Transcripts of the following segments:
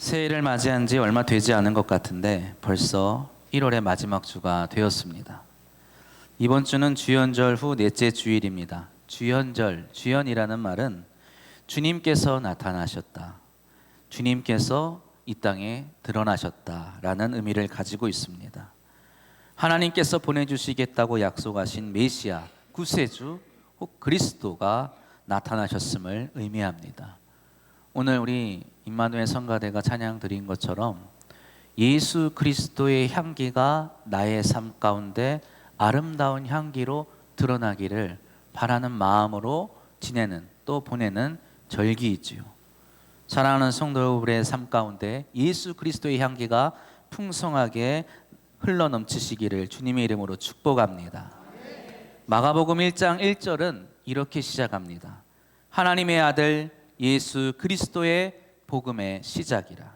새해를 맞이한 지 얼마 되지 않은 것 같은데 벌써 1월의 마지막 주가 되었습니다. 이번 주는 주연절 후 넷째 주일입니다. 주연절, 주연이라는 말은 주님께서 나타나셨다, 주님께서 이 땅에 드러나셨다라는 의미를 가지고 있습니다. 하나님께서 보내주시겠다고 약속하신 메시아, 구세주, 혹 그리스도가 나타나셨음을 의미합니다. 오늘 우리 임마누엘 성가대가 찬양 드린 것처럼 예수 그리스도의 향기가 나의 삶 가운데 아름다운 향기로 드러나기를 바라는 마음으로 지내는, 또 보내는 절기이지요. 사랑하는 성도 여러분의 삶 가운데 예수 그리스도의 향기가 풍성하게 흘러넘치시기를 주님의 이름으로 축복합니다. 마가복음 1장 1절은 이렇게 시작합니다. 하나님의 아들 예수 그리스도의 복음의 시작이라.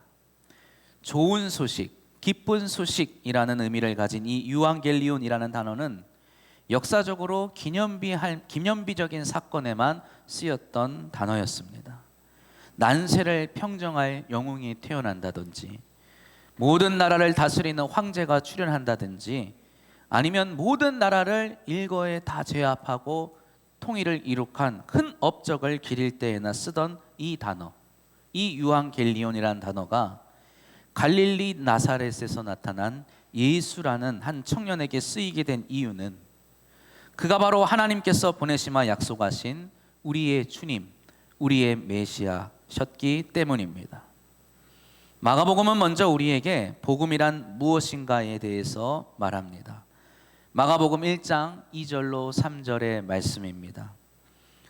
좋은 소식, 기쁜 소식이라는 의미를 가진 이 유앙겔리온이라는 단어는 역사적으로 기념비적인 사건에만 쓰였던 단어였습니다. 난세를 평정할 영웅이 태어난다든지, 모든 나라를 다스리는 황제가 출현한다든지, 아니면 모든 나라를 일거에 다 제압하고 통일을 이룩한 큰 업적을 기릴 때에나 쓰던 이 단어, 이 유앙겔리온이라는 단어가 갈릴리 나사렛에서 나타난 예수라는 한 청년에게 쓰이게 된 이유는 그가 바로 하나님께서 보내시마 약속하신 우리의 주님, 우리의 메시아셨기 때문입니다. 마가복음은 먼저 우리에게 복음이란 무엇인가에 대해서 말합니다. 마가복음 1장 2절로 3절의 말씀입니다.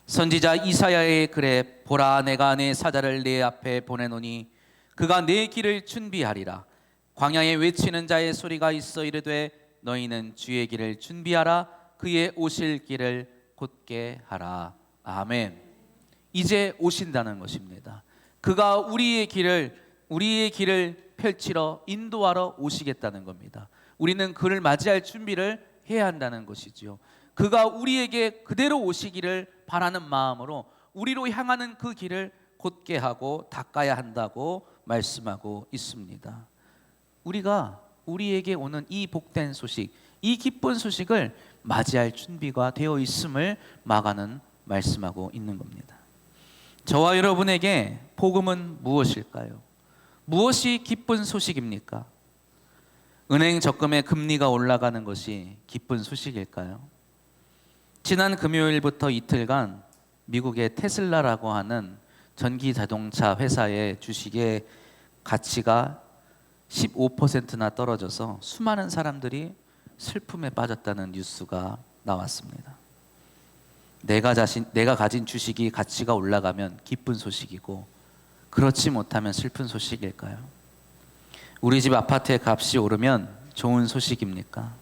선지자 이사야의 글에 보라, 내가 내 사자를 내 앞에 보내노니 그가 내 길을 준비하리라. 광야에 외치는 자의 소리가 있어 이르되 너희는 주의 길을 준비하라. 그의 오실 길을 곧게 하라. 아멘. 이제 오신다는 것입니다. 그가 우리의 길을 펼치러 인도하러 오시겠다는 겁니다. 우리는 그를 맞이할 준비를 해야 한다는 것이지요. 그가 우리에게 그대로 오시기를 바라는 마음으로 우리로 향하는 그 길을 곧게 하고 닦아야 한다고 말씀하고 있습니다. 우리가 우리에게 오는 이 복된 소식, 이 기쁜 소식을 맞이할 준비가 되어 있음을 마가는 말씀하고 있는 겁니다. 저와 여러분에게 복음은 무엇일까요? 무엇이 기쁜 소식입니까? 은행 적금의 금리가 올라가는 것이 기쁜 소식일까요? 지난 금요일부터 이틀간 미국의 테슬라라고 하는 전기 자동차 회사의 주식의 가치가 15%나 떨어져서 수많은 사람들이 슬픔에 빠졌다는 뉴스가 나왔습니다. 내가 가진 주식이 가치가 올라가면 기쁜 소식이고, 그렇지 못하면 슬픈 소식일까요? 우리 집 아파트의 값이 오르면 좋은 소식입니까?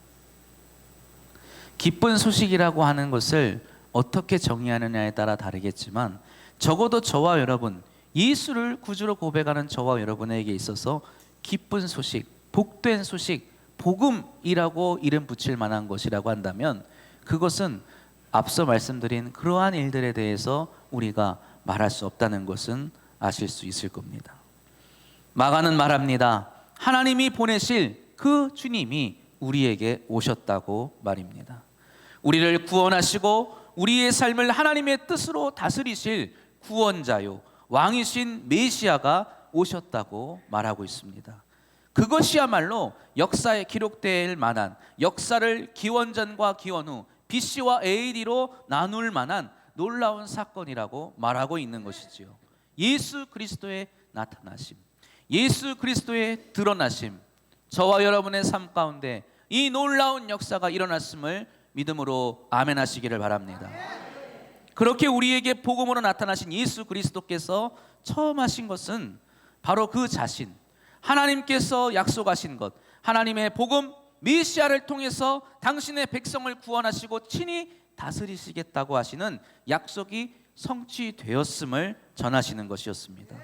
기쁜 소식이라고 하는 것을 어떻게 정의하느냐에 따라 다르겠지만, 적어도 저와 여러분, 예수를 구주로 고백하는 저와 여러분에게 있어서 기쁜 소식, 복된 소식, 복음이라고 이름 붙일 만한 것이라고 한다면, 그것은 앞서 말씀드린 그러한 일들에 대해서 우리가 말할 수 없다는 것은 아실 수 있을 겁니다. 마가는 말합니다. 하나님이 보내실 그 주님이 우리에게 오셨다고 말입니다. 우리를 구원하시고 우리의 삶을 하나님의 뜻으로 다스리실 구원자요, 왕이신 메시아가 오셨다고 말하고 있습니다. 그것이야말로 역사에 기록될 만한, 역사를 기원전과 기원 후 BC와 AD로 나눌 만한 놀라운 사건이라고 말하고 있는 것이지요. 예수 그리스도의 나타나심, 예수 그리스도의 드러나심, 저와 여러분의 삶 가운데 이 놀라운 역사가 일어났음을 믿음으로 아멘 하시기를 바랍니다. 그렇게 우리에게 복음으로 나타나신 예수 그리스도께서 처음 하신 것은 바로 그 자신, 하나님께서 약속하신 것, 하나님의 복음 메시아를 통해서 당신의 백성을 구원하시고 친히 다스리시겠다고 하시는 약속이 성취되었음을 전하시는 것이었습니다.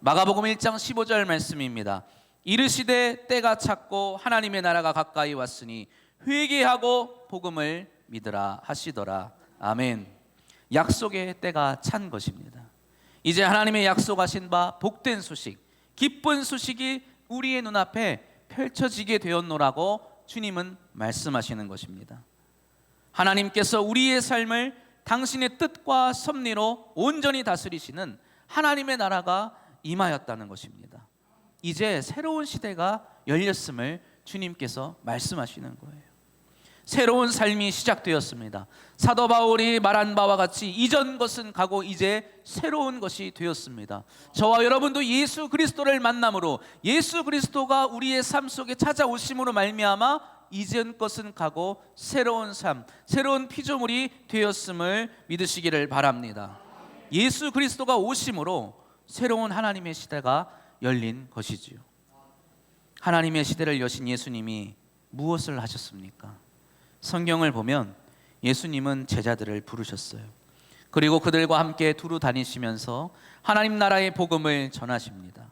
마가복음 1장 15절 말씀입니다. 이르시되 때가 찼고 하나님의 나라가 가까이 왔으니 회개하고 복음을 믿으라 하시더라. 아멘. 약속의 때가 찬 것입니다. 이제 하나님의 약속하신 바 복된 소식, 기쁜 소식이 우리의 눈앞에 펼쳐지게 되었노라고 주님은 말씀하시는 것입니다. 하나님께서 우리의 삶을 당신의 뜻과 섭리로 온전히 다스리시는 하나님의 나라가 임하였다는 것입니다. 이제 새로운 시대가 열렸음을 주님께서 말씀하시는 거예요. 새로운 삶이 시작되었습니다. 사도 바울이 말한 바와 같이 이전 것은 가고 이제 새로운 것이 되었습니다. 저와 여러분도 예수 그리스도를 만남으로 예수 그리스도가 우리의 삶 속에 찾아오심으로 말미암아 이전 것은 가고 새로운 삶, 새로운 피조물이 되었음을 믿으시기를 바랍니다. 예수 그리스도가 오심으로 새로운 하나님의 시대가 열린 것이지요. 하나님의 시대를 여신 예수님이 무엇을 하셨습니까? 성경을 보면 예수님은 제자들을 부르셨어요. 그리고 그들과 함께 두루 다니시면서 하나님 나라의 복음을 전하십니다.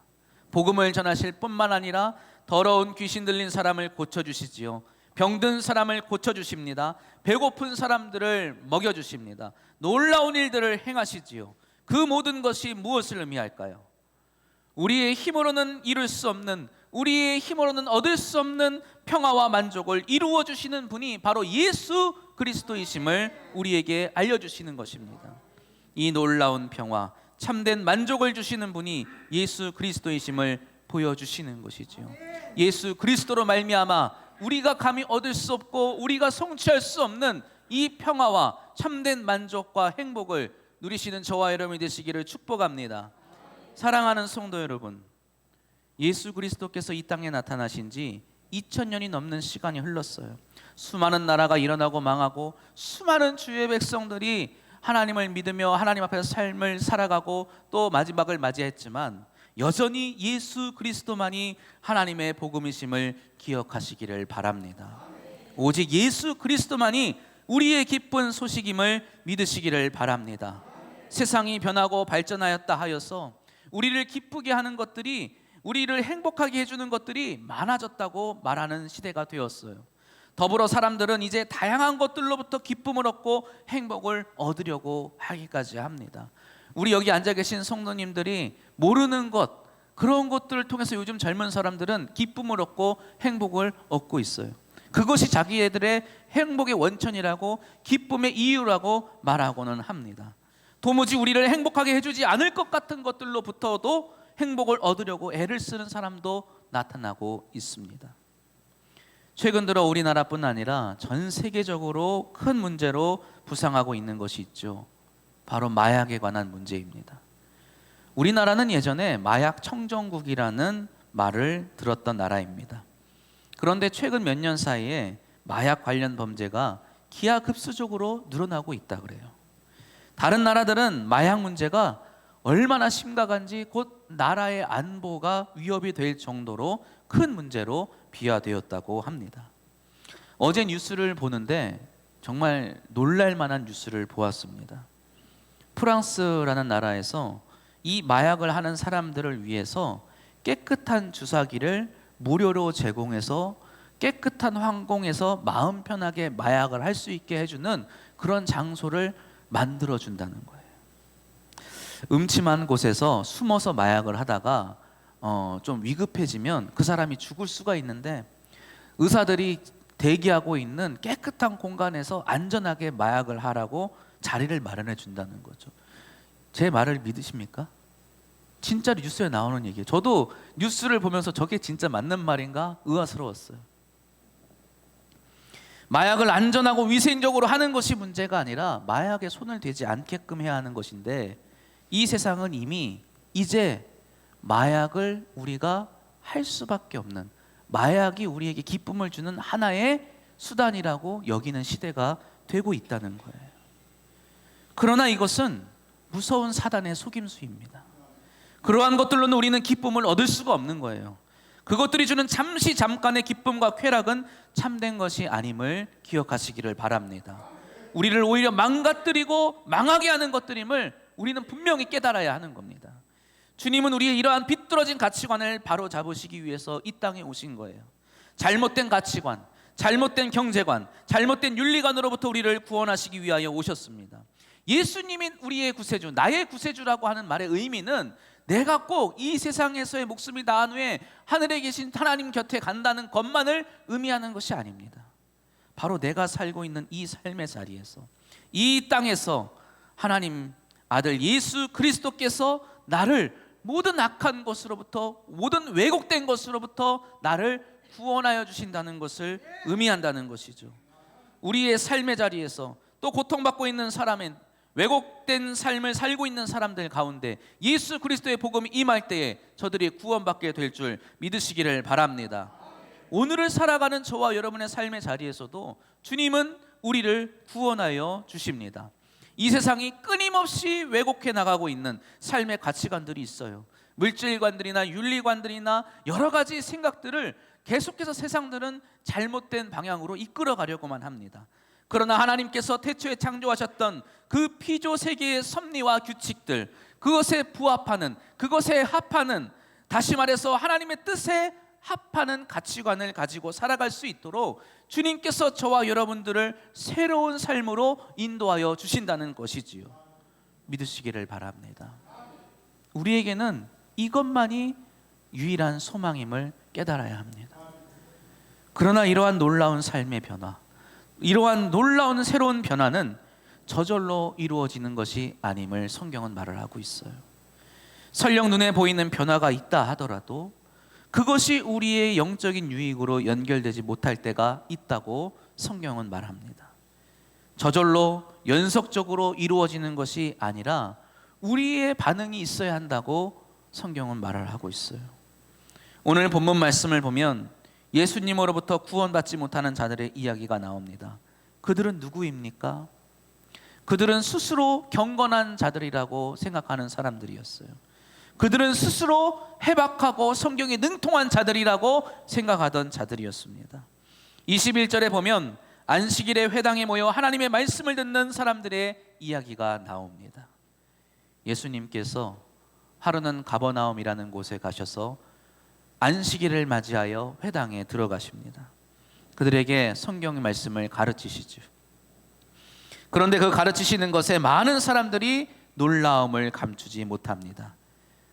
복음을 전하실 뿐만 아니라 더러운 귀신 들린 사람을 고쳐주시지요. 병든 사람을 고쳐주십니다. 배고픈 사람들을 먹여주십니다. 놀라운 일들을 행하시지요. 그 모든 것이 무엇을 의미할까요? 우리의 힘으로는 이룰 수 없는, 우리의 힘으로는 얻을 수 없는 평화와 만족을 이루어 주시는 분이 바로 예수 그리스도이심을 우리에게 알려주시는 것입니다. 이 놀라운 평화, 참된 만족을 주시는 분이 예수 그리스도이심을 보여주시는 것이지요. 예수 그리스도로 말미암아 우리가 감히 얻을 수 없고 우리가 성취할 수 없는 이 평화와 참된 만족과 행복을 누리시는 저와 여러분이 되시기를 축복합니다. 사랑하는 성도 여러분, 예수 그리스도께서 이 땅에 나타나신 지 2000년이 넘는 시간이 흘렀어요. 수많은 나라가 일어나고 망하고 수많은 주의 백성들이 하나님을 믿으며 하나님 앞에서 삶을 살아가고 또 마지막을 맞이했지만 여전히 예수 그리스도만이 하나님의 복음이심을 기억하시기를 바랍니다. 오직 예수 그리스도만이 우리의 기쁜 소식임을 믿으시기를 바랍니다. 세상이 변하고 발전하였다 하여서 우리를 기쁘게 하는 것들이, 우리를 행복하게 해주는 것들이 많아졌다고 말하는 시대가 되었어요. 더불어 사람들은 이제 다양한 것들로부터 기쁨을 얻고 행복을 얻으려고 하기까지 합니다. 우리 여기 앉아 계신 성도님들이 모르는 것, 그런 것들을 통해서 요즘 젊은 사람들은 기쁨을 얻고 행복을 얻고 있어요. 그것이 자기들의 행복의 원천이라고, 기쁨의 이유라고 말하고는 합니다. 도무지 우리를 행복하게 해주지 않을 것 같은 것들로부터도 행복을 얻으려고 애를 쓰는 사람도 나타나고 있습니다. 최근 들어 우리나라뿐 아니라 전 세계적으로 큰 문제로 부상하고 있는 것이 있죠. 바로 마약에 관한 문제입니다. 우리나라는 예전에 마약 청정국이라는 말을 들었던 나라입니다. 그런데 최근 몇 년 사이에 마약 관련 범죄가 기하급수적으로 늘어나고 있다 그래요. 다른 나라들은 마약 문제가 얼마나 심각한지 곧 나라의 안보가 위협이 될 정도로 큰 문제로 비화되었다고 합니다. 어제 뉴스를 보는데 정말 놀랄 만한 뉴스를 보았습니다. 프랑스라는 나라에서 이 마약을 하는 사람들을 위해서 깨끗한 주사기를 무료로 제공해서 깨끗한 환공에서 마음 편하게 마약을 할 수 있게 해주는 그런 장소를 만들어준다는 거예요. 음침한 곳에서 숨어서 마약을 하다가 좀 위급해지면 그 사람이 죽을 수가 있는데 의사들이 대기하고 있는 깨끗한 공간에서 안전하게 마약을 하라고 자리를 마련해 준다는 거죠. 제 말을 믿으십니까? 진짜로 뉴스에 나오는 얘기예요. 저도 뉴스를 보면서 저게 진짜 맞는 말인가 의아스러웠어요. 마약을 안전하고 위생적으로 하는 것이 문제가 아니라 마약에 손을 대지 않게끔 해야 하는 것인데 이 세상은 이미 이제 마약을 우리가 할 수밖에 없는, 마약이 우리에게 기쁨을 주는 하나의 수단이라고 여기는 시대가 되고 있다는 거예요. 그러나 이것은 무서운 사단의 속임수입니다. 그러한 것들로는 우리는 기쁨을 얻을 수가 없는 거예요. 그것들이 주는 잠깐의 기쁨과 쾌락은 참된 것이 아님을 기억하시기를 바랍니다. 우리를 오히려 망가뜨리고 망하게 하는 것들임을 우리는 분명히 깨달아야 하는 겁니다. 주님은 우리의 이러한 비뚤어진 가치관을 바로 잡으시기 위해서 이 땅에 오신 거예요. 잘못된 가치관, 잘못된 경제관, 잘못된 윤리관으로부터 우리를 구원하시기 위하여 오셨습니다. 예수님이 우리의 구세주, 나의 구세주라고 하는 말의 의미는 내가 꼭 이 세상에서의 목숨이 나은 후에 하늘에 계신 하나님 곁에 간다는 것만을 의미하는 것이 아닙니다. 바로 내가 살고 있는 이 삶의 자리에서, 이 땅에서 하나님 아들 예수 그리스도께서 나를 모든 악한 것으로부터, 모든 왜곡된 것으로부터 나를 구원하여 주신다는 것을 의미한다는 것이죠. 우리의 삶의 자리에서 또 고통받고 있는 사람은, 왜곡된 삶을 살고 있는 사람들 가운데 예수 그리스도의 복음이 임할 때에 저들이 구원받게 될 줄 믿으시기를 바랍니다. 오늘을 살아가는 저와 여러분의 삶의 자리에서도 주님은 우리를 구원하여 주십니다. 이 세상이 끊임없이 왜곡해 나가고 있는 삶의 가치관들이 있어요. 물질관들이나 윤리관들이나 여러 가지 생각들을 계속해서 세상들은 잘못된 방향으로 이끌어 가려고만 합니다. 그러나 하나님께서 태초에 창조하셨던 그 피조 세계의 섭리와 규칙들, 그것에 부합하는, 그것에 합하는, 다시 말해서 하나님의 뜻에 합하는 가치관을 가지고 살아갈 수 있도록 주님께서 저와 여러분들을 새로운 삶으로 인도하여 주신다는 것이지요. 믿으시기를 바랍니다. 우리에게는 이것만이 유일한 소망임을 깨달아야 합니다. 그러나 이러한 놀라운 삶의 변화, 이러한 놀라운 새로운 변화는 저절로 이루어지는 것이 아님을 성경은 말을 하고 있어요. 설령 눈에 보이는 변화가 있다 하더라도 그것이 우리의 영적인 유익으로 연결되지 못할 때가 있다고 성경은 말합니다. 저절로 연속적으로 이루어지는 것이 아니라 우리의 반응이 있어야 한다고 성경은 말을 하고 있어요. 오늘 본문 말씀을 보면 예수님으로부터 구원받지 못하는 자들의 이야기가 나옵니다. 그들은 누구입니까? 그들은 스스로 경건한 자들이라고 생각하는 사람들이었어요. 그들은 스스로 해박하고 성경에 능통한 자들이라고 생각하던 자들이었습니다. 21절에 보면 안식일에 회당에 모여 하나님의 말씀을 듣는 사람들의 이야기가 나옵니다. 예수님께서 하루는 가버나움이라는 곳에 가셔서 안식일을 맞이하여 회당에 들어가십니다. 그들에게 성경의 말씀을 가르치시죠. 그런데 그 가르치시는 것에 많은 사람들이 놀라움을 감추지 못합니다.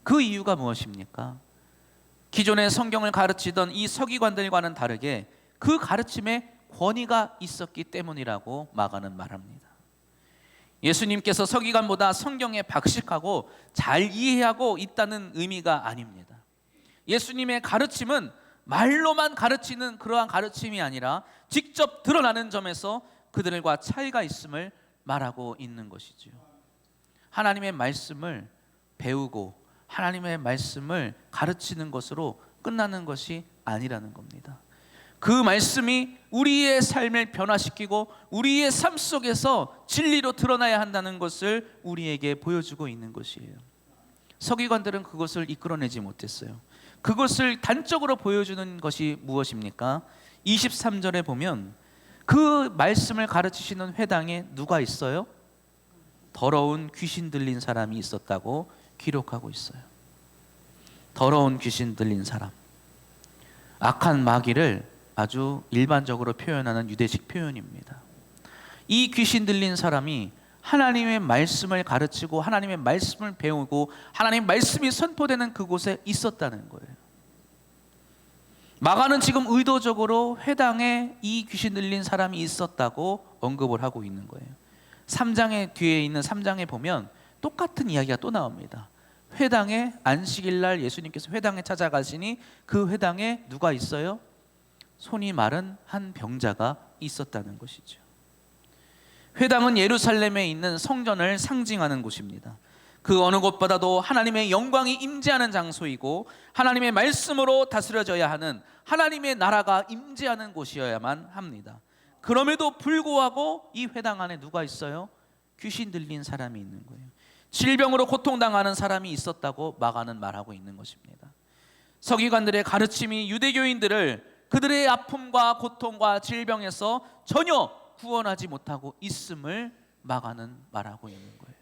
그 이유가 무엇입니까? 기존의 성경을 가르치던 이 서기관들과는 다르게 그 가르침에 권위가 있었기 때문이라고 마가는 말합니다. 예수님께서 서기관보다 성경에 박식하고 잘 이해하고 있다는 의미가 아닙니다. 예수님의 가르침은 말로만 가르치는 그러한 가르침이 아니라 직접 드러나는 점에서 그들과 차이가 있음을 말하고 있는 것이죠. 하나님의 말씀을 배우고 하나님의 말씀을 가르치는 것으로 끝나는 것이 아니라는 겁니다. 그 말씀이 우리의 삶을 변화시키고 우리의 삶 속에서 진리로 드러나야 한다는 것을 우리에게 보여주고 있는 것이에요. 서기관들은 그것을 이끌어내지 못했어요. 그것을 단적으로 보여주는 것이 무엇입니까? 23절에 보면 그 말씀을 가르치시는 회당에 누가 있어요? 더러운 귀신 들린 사람이 있었다고 기록하고 있어요. 더러운 귀신 들린 사람, 악한 마귀를 아주 일반적으로 표현하는 유대식 표현입니다. 이 귀신 들린 사람이 하나님의 말씀을 가르치고 하나님의 말씀을 배우고 하나님의 말씀이 선포되는 그곳에 있었다는 거예요. 마가는 지금 의도적으로 회당에 이 귀신 들린 사람이 있었다고 언급을 하고 있는 거예요. 3장의 뒤에 있는 3장에 보면 똑같은 이야기가 또 나옵니다. 회당에 안식일 날 예수님께서 회당에 찾아가시니 그 회당에 누가 있어요? 손이 마른 한 병자가 있었다는 것이죠. 회당은 예루살렘에 있는 성전을 상징하는 곳입니다. 그 어느 곳보다도 하나님의 영광이 임재하는 장소이고 하나님의 말씀으로 다스려져야 하는 하나님의 나라가 임재하는 곳이어야만 합니다. 그럼에도 불구하고 이 회당 안에 누가 있어요? 귀신 들린 사람이 있는 거예요. 질병으로 고통당하는 사람이 있었다고 마가는 말하고 있는 것입니다. 서기관들의 가르침이 유대교인들을 그들의 아픔과 고통과 질병에서 전혀 구원하지 못하고 있음을 마가는 말하고 있는 거예요.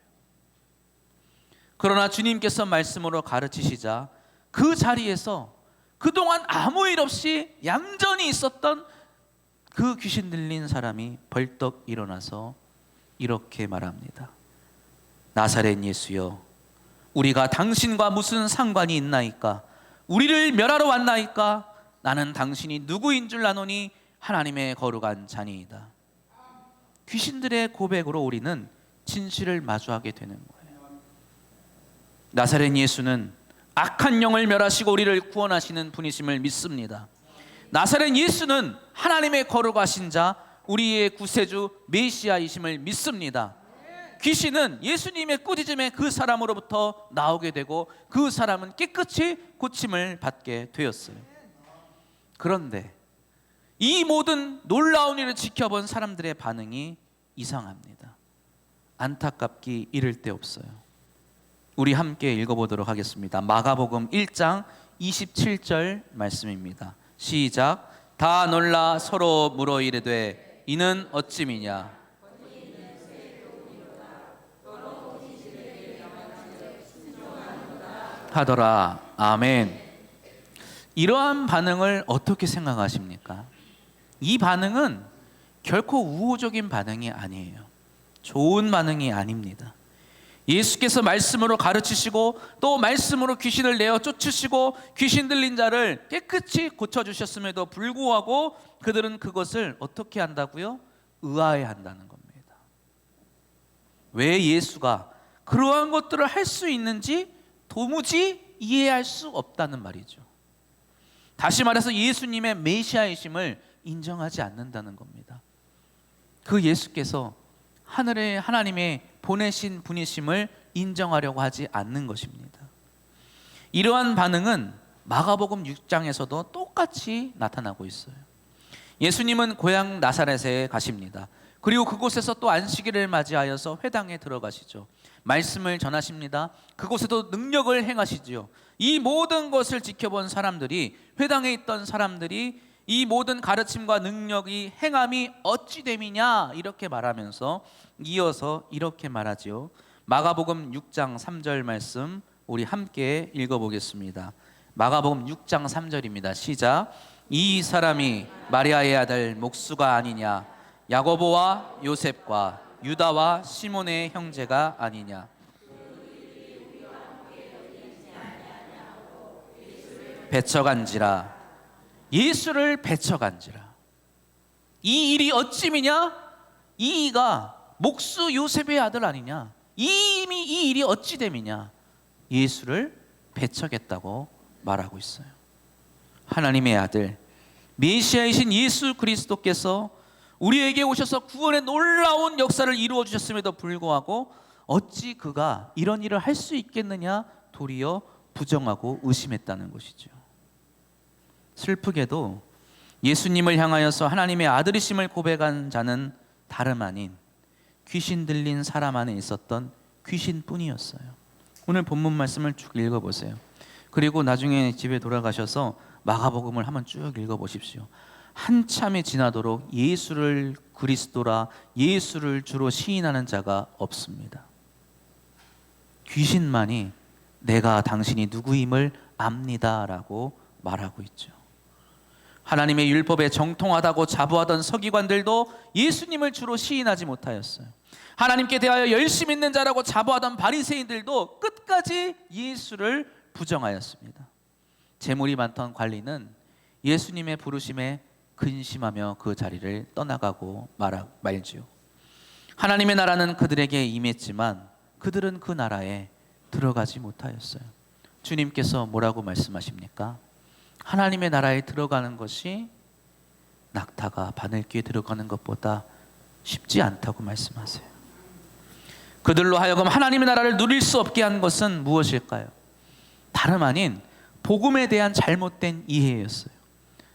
그러나 주님께서 말씀으로 가르치시자 그 자리에서 그동안 아무 일 없이 얌전히 있었던 그 귀신 들린 사람이 벌떡 일어나서 이렇게 말합니다. 나사렛 예수여, 우리가 당신과 무슨 상관이 있나이까? 우리를 멸하러 왔나이까? 나는 당신이 누구인 줄 아노니 하나님의 거룩한 자니이다. 귀신들의 고백으로 우리는 진실을 마주하게 되는 거예요. 나사렛 예수는 악한 영을 멸하시고 우리를 구원하시는 분이심을 믿습니다. 나사렛 예수는 하나님의 거룩하신 자, 우리의 구세주 메시아이심을 믿습니다. 귀신은 예수님의 꾸짖음에 그 사람으로부터 나오게 되고 그 사람은 깨끗이 고침을 받게 되었어요. 그런데 이 모든 놀라운 일을 지켜본 사람들의 반응이 이상합니다. 안타깝기 이를 데 없어요. 우리 함께 읽어보도록 하겠습니다. 마가복음 1장 27절 말씀입니다. 시작. 다 놀라 서로 물어 이르되 이는 어찌미냐? 하더라. 아멘. 이러한 반응을 어떻게 생각하십니까? 이 반응은 결코 우호적인 반응이 아니에요. 좋은 반응이 아닙니다. 예수께서 말씀으로 가르치시고 또 말씀으로 귀신을 내어 쫓으시고 귀신 들린 자를 깨끗이 고쳐주셨음에도 불구하고 그들은 그것을 어떻게 한다고요? 의아해한다는 겁니다. 왜 예수가 그러한 것들을 할 수 있는지 도무지 이해할 수 없다는 말이죠. 다시 말해서 예수님의 메시아이심을 인정하지 않는다는 겁니다. 그 예수께서 하늘의 하나님의 보내신 분이심을 인정하려고 하지 않는 것입니다. 이러한 반응은 마가복음 6장에서도 똑같이 나타나고 있어요. 예수님은 고향 나사렛에 가십니다. 그리고 그곳에서 또 안식일을 맞이하여서 회당에 들어가시죠. 말씀을 전하십니다. 그곳에도 능력을 행하시지요. 이 모든 것을 지켜본 사람들이, 회당에 있던 사람들이 이 모든 가르침과 능력이 행함이 어찌 됨이냐 이렇게 말하면서 이어서 이렇게 말하지요. 마가복음 6장 3절 말씀 우리 함께 읽어보겠습니다. 마가복음 6장 3절입니다. 시작. 이 사람이 마리아의 아들 목수가 아니냐? 야고보와 요셉과 유다와 시몬의 형제가 아니냐? 배척한지라. 예수를 배척한지라. 이 일이 어찌미냐? 이 이가 목수 요셉의 아들 아니냐? 이미 이 일이 어찌 됨이냐? 예수를 배척했다고 말하고 있어요. 하나님의 아들 메시아이신 예수 그리스도께서 우리에게 오셔서 구원의 놀라운 역사를 이루어 주셨음에도 불구하고 어찌 그가 이런 일을 할 수 있겠느냐 도리어 부정하고 의심했다는 것이죠. 슬프게도 예수님을 향하여서 하나님의 아들이심을 고백한 자는 다름 아닌 귀신 들린 사람 안에 있었던 귀신뿐이었어요. 오늘 본문 말씀을 쭉 읽어보세요. 그리고 나중에 집에 돌아가셔서 마가복음을 한번 쭉 읽어보십시오. 한참이 지나도록 예수를 그리스도라, 예수를 주로 시인하는 자가 없습니다. 귀신만이 내가 당신이 누구임을 압니다라고 말하고 있죠. 하나님의 율법에 정통하다고 자부하던 서기관들도 예수님을 주로 시인하지 못하였어요. 하나님께 대하여 열심 있는 자라고 자부하던 바리새인들도 끝까지 예수를 부정하였습니다. 재물이 많던 관리는 예수님의 부르심에 근심하며 그 자리를 떠나가고 말지요. 하나님의 나라는 그들에게 임했지만 그들은 그 나라에 들어가지 못하였어요. 주님께서 뭐라고 말씀하십니까? 하나님의 나라에 들어가는 것이 낙타가 바늘귀에 들어가는 것보다 쉽지 않다고 말씀하세요. 그들로 하여금 하나님의 나라를 누릴 수 없게 한 것은 무엇일까요? 다름 아닌 복음에 대한 잘못된 이해였어요.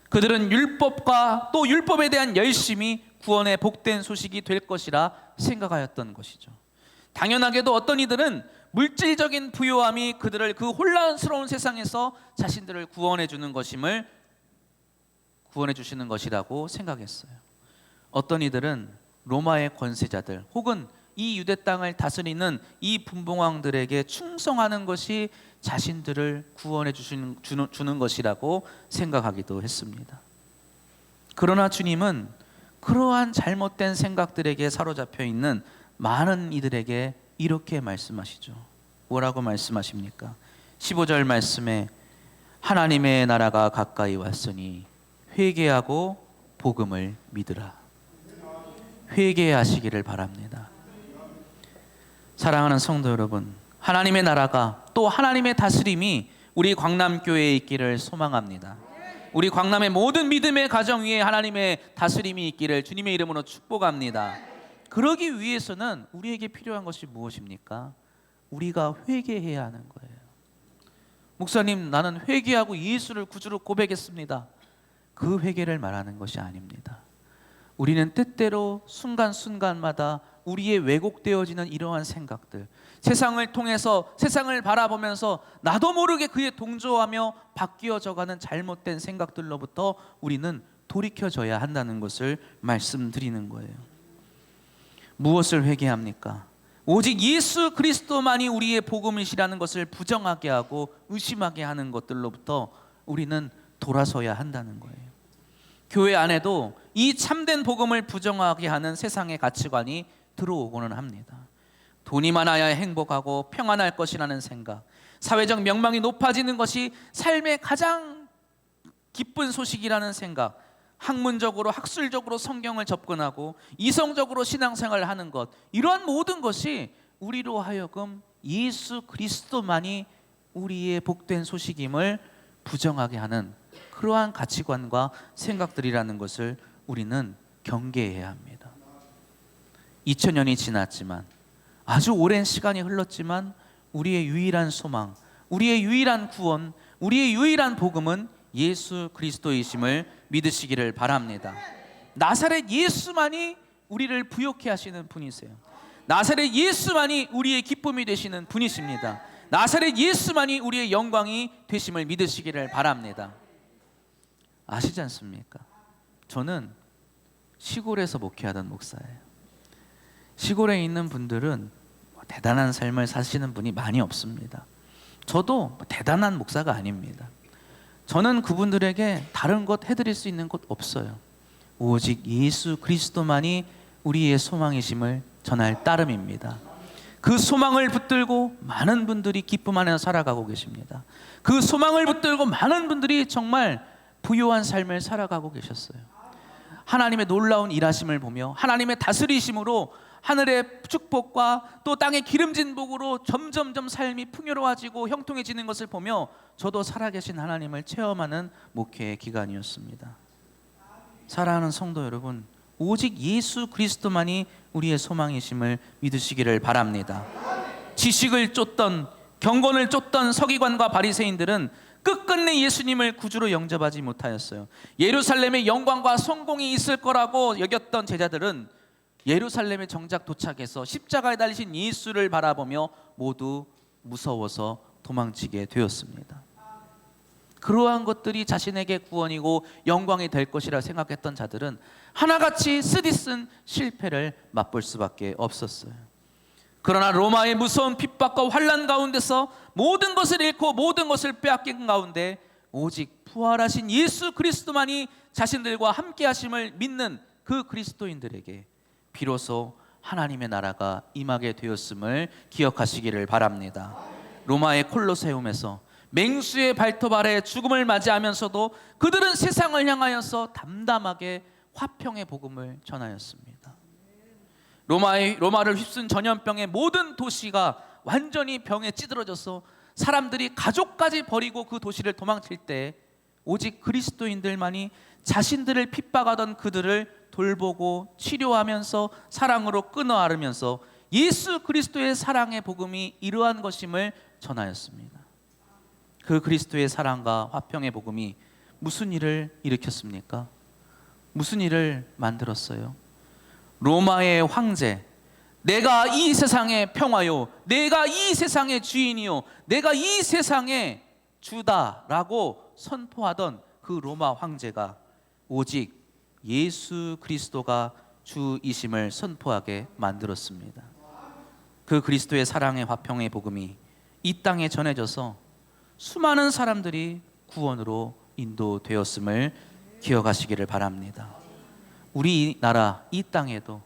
그들은 율법과 또 율법에 대한 열심이 구원의 복된 소식이 될 것이라 생각하였던 것이죠. 당연하게도 어떤 이들은 물질적인 부요함이 그들을 그 혼란스러운 세상에서 자신들을 구원해 주시는 것이라고 생각했어요. 어떤 이들은 로마의 권세자들 혹은 이 유대 땅을 다스리는 이 분봉왕들에게 충성하는 것이 자신들을 구원해 주는 것이라고 생각하기도 했습니다. 그러나 주님은 그러한 잘못된 생각들에게 사로잡혀 있는 많은 이들에게 이렇게 말씀하시죠. 뭐라고 말씀하십니까? 15절 말씀에 하나님의 나라가 가까이 왔으니 회개하고 복음을 믿으라. 회개하시기를 바랍니다. 사랑하는 성도 여러분, 하나님의 나라가 또 하나님의 다스림이 우리 광남교회에 있기를 소망합니다. 우리 광남의 모든 믿음의 가정 위에 하나님의 다스림이 있기를 주님의 이름으로 축복합니다. 그러기 위해서는 우리에게 필요한 것이 무엇입니까? 우리가 회개해야 하는 거예요. 목사님, 나는 회개하고 예수를 구주로 고백했습니다. 그 회개를 말하는 것이 아닙니다. 우리는 때때로 순간순간마다 우리의 왜곡되어지는 이러한 생각들, 세상을 통해서 세상을 바라보면서 나도 모르게 그에 동조하며 바뀌어져가는 잘못된 생각들로부터 우리는 돌이켜져야 한다는 것을 말씀드리는 거예요. 무엇을 회개합니까? 오직 예수 그리스도만이 우리의 복음이시라는 것을 부정하게 하고 의심하게 하는 것들로부터 우리는 돌아서야 한다는 거예요. 교회 안에도 이 참된 복음을 부정하게 하는 세상의 가치관이 들어오고는 합니다. 돈이 많아야 행복하고 평안할 것이라는 생각, 사회적 명망이 높아지는 것이 삶의 가장 기쁜 소식이라는 생각, 학문적으로 학술적으로 성경을 접근하고 이성적으로 신앙생활을 하는 것, 이러한 모든 것이 우리로 하여금 예수 그리스도만이 우리의 복된 소식임을 부정하게 하는 그러한 가치관과 생각들이라는 것을 우리는 경계해야 합니다. 2000년이 지났지만, 아주 오랜 시간이 흘렀지만 우리의 유일한 소망, 우리의 유일한 구원, 우리의 유일한 복음은 예수 그리스도이심을 믿으시기를 바랍니다. 나사렛 예수만이 우리를 부욕해 하시는 분이세요. 나사렛 예수만이 우리의 기쁨이 되시는 분이십니다. 나사렛 예수만이 우리의 영광이 되심을 믿으시기를 바랍니다. 아시지 않습니까? 저는 시골에서 목회하던 목사예요. 시골에 있는 분들은 대단한 삶을 사시는 분이 많이 없습니다. 저도 대단한 목사가 아닙니다. 저는 그분들에게 다른 것 해드릴 수 있는 것 없어요. 오직 예수 그리스도만이 우리의 소망이심을 전할 따름입니다. 그 소망을 붙들고 많은 분들이 기쁨 안에서 살아가고 계십니다. 그 소망을 붙들고 많은 분들이 정말 부유한 삶을 살아가고 계셨어요. 하나님의 놀라운 일하심을 보며 하나님의 다스리심으로 하늘의 축복과 또 땅의 기름진 복으로 점점점 삶이 풍요로워지고 형통해지는 것을 보며 저도 살아계신 하나님을 체험하는 목회의 기간이었습니다. 사랑하는 성도 여러분, 오직 예수 그리스도만이 우리의 소망이심을 믿으시기를 바랍니다. 지식을 쫓던, 경건을 쫓던 서기관과 바리새인들은 끝끝내 예수님을 구주로 영접하지 못하였어요. 예루살렘의 영광과 성공이 있을 거라고 여겼던 제자들은 예루살렘에 정작 도착해서 십자가에 달리신 예수를 바라보며 모두 무서워서 도망치게 되었습니다. 그러한 것들이 자신에게 구원이고 영광이 될 것이라 생각했던 자들은 하나같이 쓰디쓴 실패를 맛볼 수밖에 없었어요. 그러나 로마의 무서운 핍박과 환난 가운데서 모든 것을 잃고 모든 것을 빼앗긴 가운데 오직 부활하신 예수 그리스도만이 자신들과 함께 하심을 믿는 그 그리스도인들에게 비로소 하나님의 나라가 임하게 되었음을 기억하시기를 바랍니다. 로마의 콜로세움에서 맹수의 발톱 아래 죽음을 맞이하면서도 그들은 세상을 향하여서 담담하게 화평의 복음을 전하였습니다. 로마를 휩쓴 전염병의 모든 도시가 완전히 병에 찌들어져서 사람들이 가족까지 버리고 그 도시를 도망칠 때 오직 그리스도인들만이 자신들을 핍박하던 그들을 돌보고 치료하면서 사랑으로 끊어 안으면서 예수 그리스도의 사랑의 복음이 이러한 것임을 전하였습니다. 그 그리스도의 사랑과 화평의 복음이 무슨 일을 일으켰습니까? 무슨 일을 만들었어요? 로마의 황제, 내가 이 세상의 평화요, 내가 이 세상의 주인이요, 내가 이 세상의 주다라고 선포하던 그 로마 황제가 오직 예수 그리스도가 주이심을 선포하게 만들었습니다. 그 그리스도의 사랑의 화평의 복음이 이 땅에 전해져서 수많은 사람들이 구원으로 인도되었음을 기억하시기를 바랍니다. 우리 나라 이 땅에도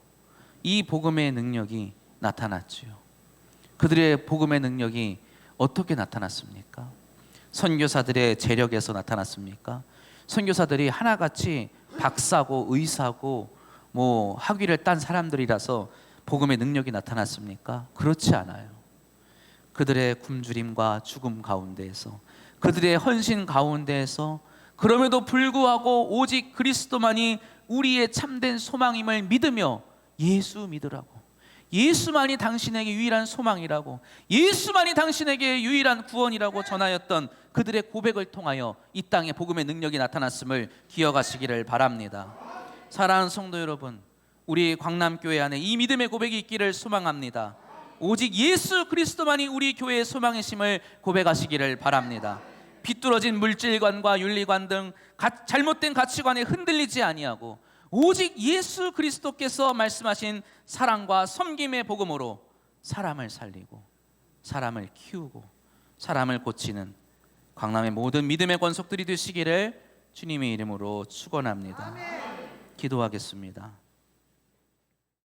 이 복음의 능력이 나타났지요. 그들의 복음의 능력이 어떻게 나타났습니까? 선교사들의 재력에서 나타났습니까? 선교사들이 하나같이 박사고 의사고 뭐 학위를 딴 사람들이라서 복음의 능력이 나타났습니까? 그렇지 않아요. 그들의 굶주림과 죽음 가운데에서, 그들의 헌신 가운데에서, 그럼에도 불구하고 오직 그리스도만이 우리의 참된 소망임을 믿으며 예수 믿으라고, 예수만이 당신에게 유일한 소망이라고, 예수만이 당신에게 유일한 구원이라고 전하였던 그들의 고백을 통하여 이 땅에 복음의 능력이 나타났음을 기억하시기를 바랍니다. 사랑하는 성도 여러분, 우리 광남교회 안에 이 믿음의 고백이 있기를 소망합니다. 오직 예수 그리스도만이 우리 교회의 소망이심을 고백하시기를 바랍니다. 비뚤어진 물질관과 윤리관 등 잘못된 가치관에 흔들리지 아니하고 오직 예수 그리스도께서 말씀하신 사랑과 섬김의 복음으로 사람을 살리고 사람을 키우고 사람을 고치는 광남의 모든 믿음의 권속들이 되시기를 주님의 이름으로 축원합니다. 기도하겠습니다.